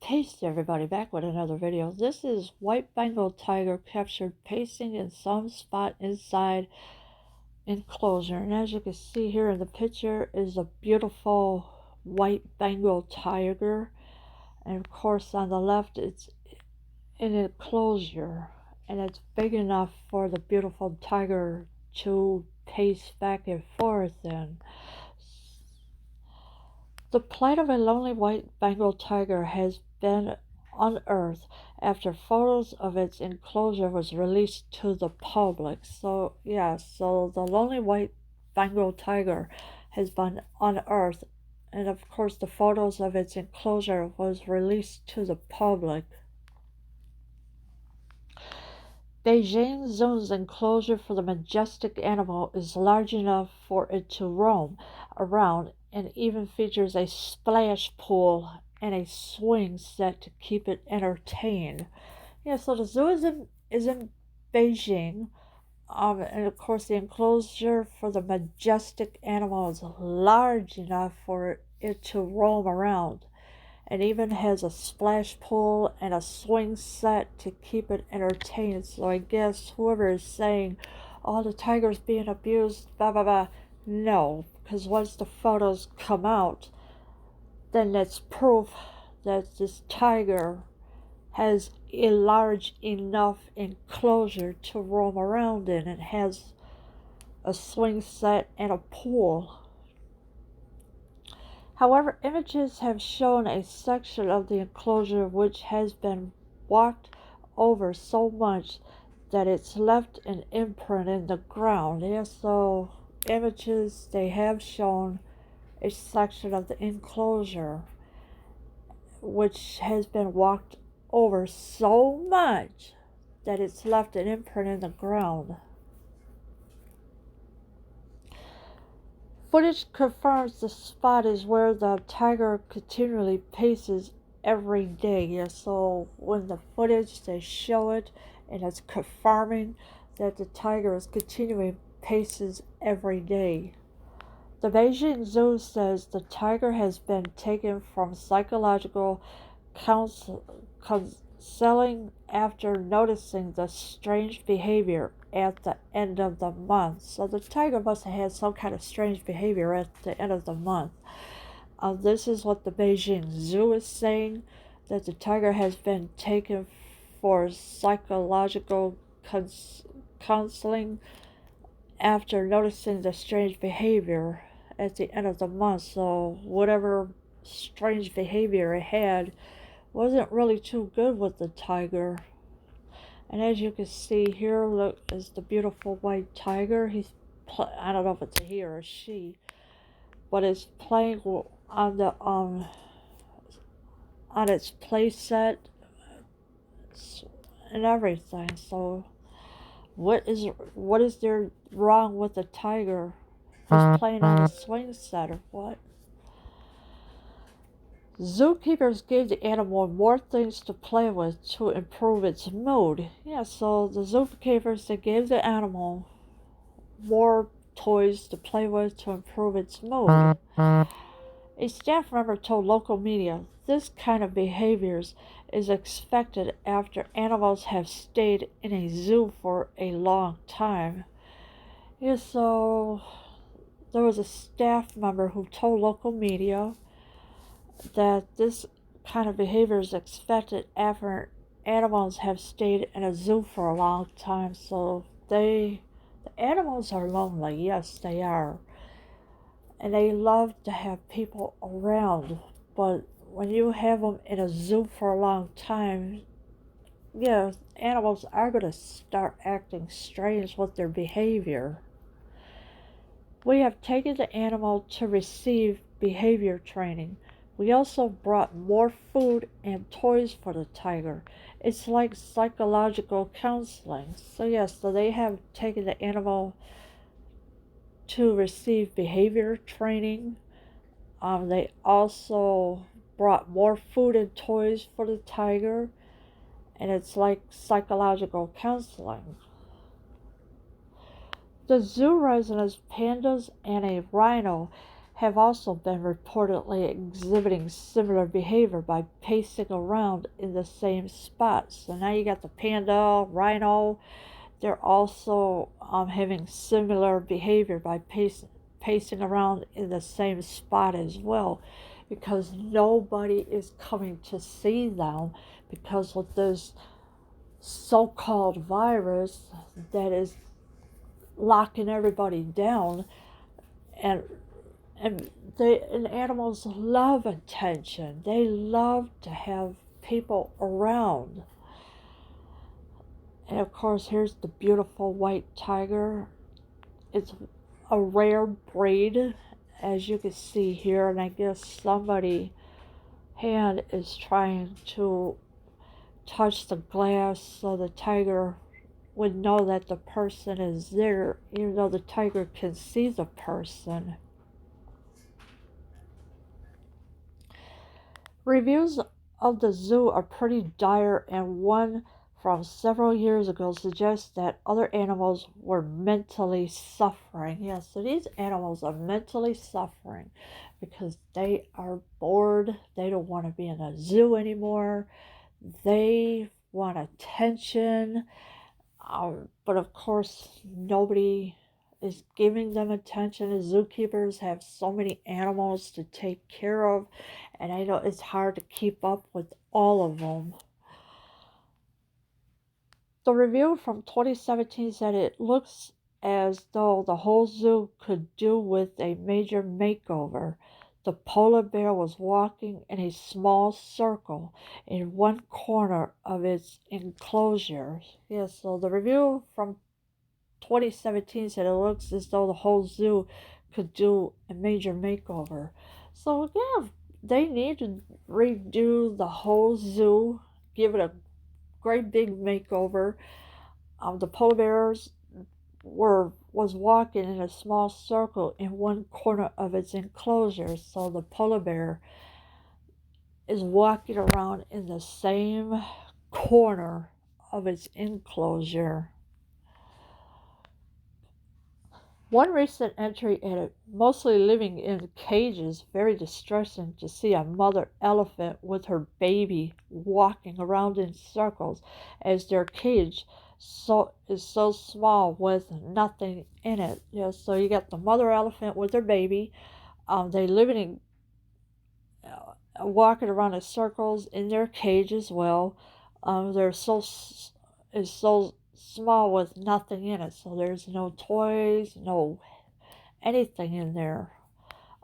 Peace everybody, back with another video. This is white Bengal tiger captured pacing in some spot inside enclosure. And as you can see here in the picture is a beautiful white Bengal tiger. And of course on the left it's an enclosure. And it's big enough for the beautiful tiger to pace back and forth in. The plight of a lonely white Bengal tiger has been unearthed after photos of its enclosure was released to the public. So the lonely white Bengal tiger has been unearthed, and of course the photos of its enclosure was released to the public. Beijing Zoo's enclosure for the majestic animal is large enough for it to roam around and even features a splash pool and a swing set to keep it entertained. So the zoo is in Beijing, and of course the enclosure for the majestic animal is large enough for it to roam around, and even has a splash pool and a swing set to keep it entertained. So I guess whoever is saying, oh, the tiger's being abused, blah blah blah, no, because once the photos come out, then that's proof that this tiger has a large enough enclosure to roam around in. It has a swing set and a pool. However, images have shown a section of the enclosure which has been walked over so much that it's left an imprint in the ground. So images, they have shown a section of the enclosure which has been walked over so much that it's left an imprint in the ground. Footage confirms the spot is where the tiger continually paces every day. So when the footage, they show it, and it's confirming that the tiger is continuing paces every day. The Beijing Zoo says the tiger has been taken from psychological counseling after noticing the strange behavior at the end of the month. So the tiger must have had some kind of strange behavior at the end of the month. This is what the Beijing Zoo is saying, that the tiger has been taken for psychological counseling after noticing the strange behavior at the end of the month. So whatever strange behavior it had wasn't really too good with the tiger. And as you can see here, look, is the beautiful white tiger. I don't know if it's a he or a she, but it's playing on the on its play set and everything. So what is there wrong with the tiger? He's playing on a swing set or what? Zookeepers gave the animal more things to play with to improve its mood. So the zookeepers, they gave the animal more toys to play with to improve its mood. A staff member told local media this kind of behaviors is expected after animals have stayed in a zoo for a long time. So there was a staff member who told local media that this kind of behavior is expected after animals have stayed in a zoo for a long time. So the animals are lonely, yes they are, and they love to have people around, but when you have them in a zoo for a long time, animals are going to start acting strange with their behavior. We have taken the animal to receive behavior training. We also brought more food and toys for the tiger. It's like psychological counseling. So they have taken the animal to receive behavior training. They also brought more food and toys for the tiger, and it's like psychological counseling. The zoo residents, pandas, and a rhino have also been reportedly exhibiting similar behavior by pacing around in the same spot. So now you got the panda, rhino, they're also having similar behavior by pacing around in the same spot as well, because nobody is coming to see them because of this so-called virus that is locking everybody down. And and animals love attention. They love to have people around. And of course, here's the beautiful white tiger. It's a rare breed, as you can see here, and I guess somebody hand is trying to touch the glass so the tiger would know that the person is there, even though the tiger can see the person. Reviews of the zoo are pretty dire, and one from several years ago suggests that other animals were mentally suffering. Yes, so these animals are mentally suffering because they are bored. They don't want to be in a zoo anymore. They want attention. But of course, nobody is giving them attention. The zookeepers have so many animals to take care of, and I know it's hard to keep up with all of them. The review from 2017 said it looks as though the whole zoo could do with a major makeover. The polar bear was walking in a small circle in one corner of its enclosure. Yes, so the review from 2017 said it looks as though the whole zoo could do a major makeover. So, yeah, they need to redo the whole zoo, give it a great big makeover. The polar bears was walking in a small circle in one corner of its enclosure, so the polar bear is walking around in the same corner of its enclosure. One recent entry added, mostly living in cages, very distressing to see a mother elephant with her baby walking around in circles as their cage is so small with nothing in it. Yeah, so you got the mother elephant with her baby. They live in walking around in circles in their cage as well. They're is so small with nothing in it, so there's no toys, no anything in there.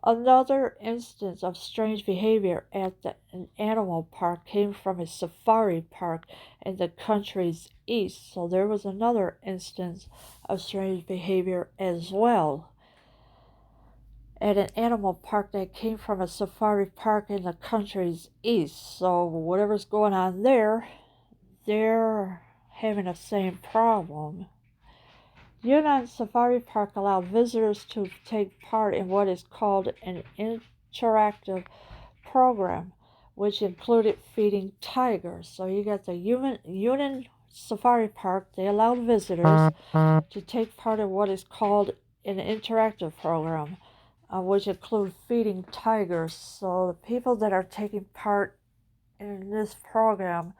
Another instance of strange behavior at an animal park came from a safari park in the country's east. So there was another instance of strange behavior as well at an animal park that came from a safari park in the country's east. So whatever's going on there, they're having the same problem. Yunnan Safari Park allowed visitors to take part in what is called an interactive program, which included feeding tigers. So you got the Yunnan Safari Park, they allowed visitors to take part in what is called an interactive program, which include feeding tigers. So the people that are taking part in this program,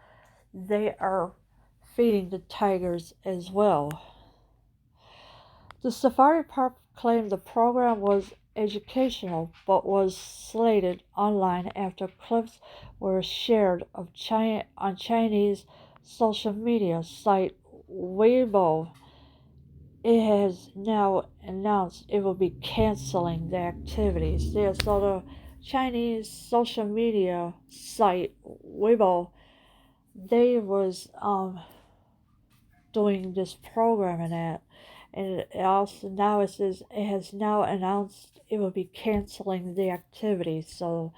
they are feeding the tigers as well. The safari park claimed the program was educational but was slated online after clips were shared of on Chinese social media site Weibo. It has now announced it will be canceling the activities. Yeah, so the Chinese social media site Weibo, they was doing this program and that. And it also now it says it has now announced it will be canceling the activity. So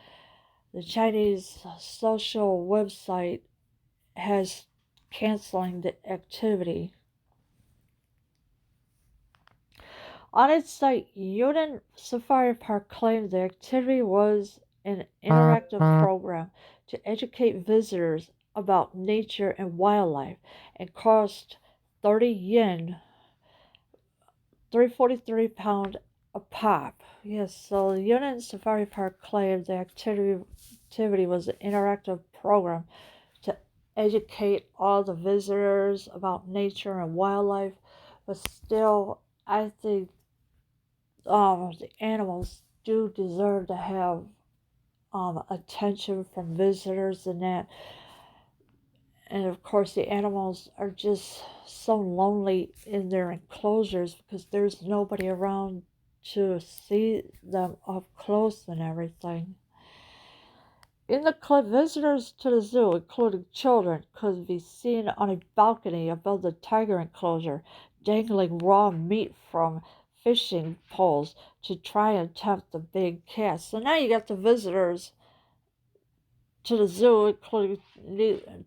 the Chinese social website has canceling the activity. On its site, Yunnan Safari Park claimed the activity was an interactive program to educate visitors about nature and wildlife and cost 30 yen, £343 a pop. Yes, so the Union Safari Park claimed the activity was an interactive program to educate all the visitors about nature and wildlife, but still, I think the animals do deserve to have attention from visitors and that. And of course, the animals are just so lonely in their enclosures because there's nobody around to see them up close and everything. In the clip, visitors to the zoo, including children, could be seen on a balcony above the tiger enclosure, dangling raw meat from fishing poles to try and tempt the big cats. So now you got the visitors to the zoo, including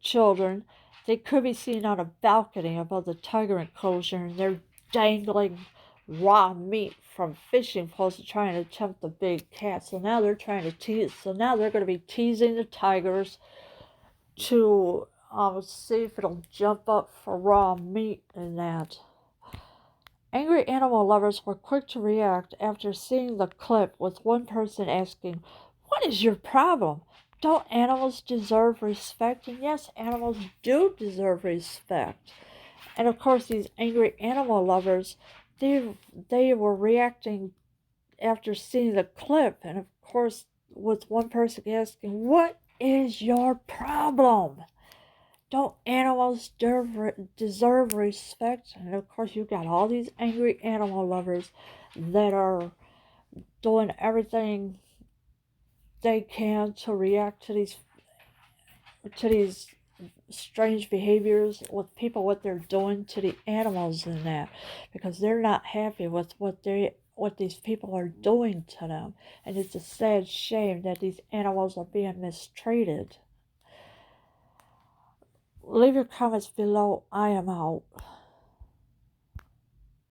children. They could be seen on a balcony above the tiger enclosure, and they're dangling raw meat from fishing poles to try and tempt the big cats. So now they're trying to tease. So now they're going to be teasing the tigers to see if it'll jump up for raw meat and that. Angry animal lovers were quick to react after seeing the clip, with one person asking, "What is your problem? Don't animals deserve respect?" And yes, animals do deserve respect. And of course, these angry animal lovers, they were reacting after seeing the clip, and of course, with one person asking, "What is your problem? Don't animals deserve respect?" And of course, you got all these angry animal lovers that are doing everything they can to react to these strange behaviors with people, what they're doing to the animals and that, because they're not happy with what these people are doing to them. And it's a sad shame that these animals are being mistreated. Leave your comments below. I am out.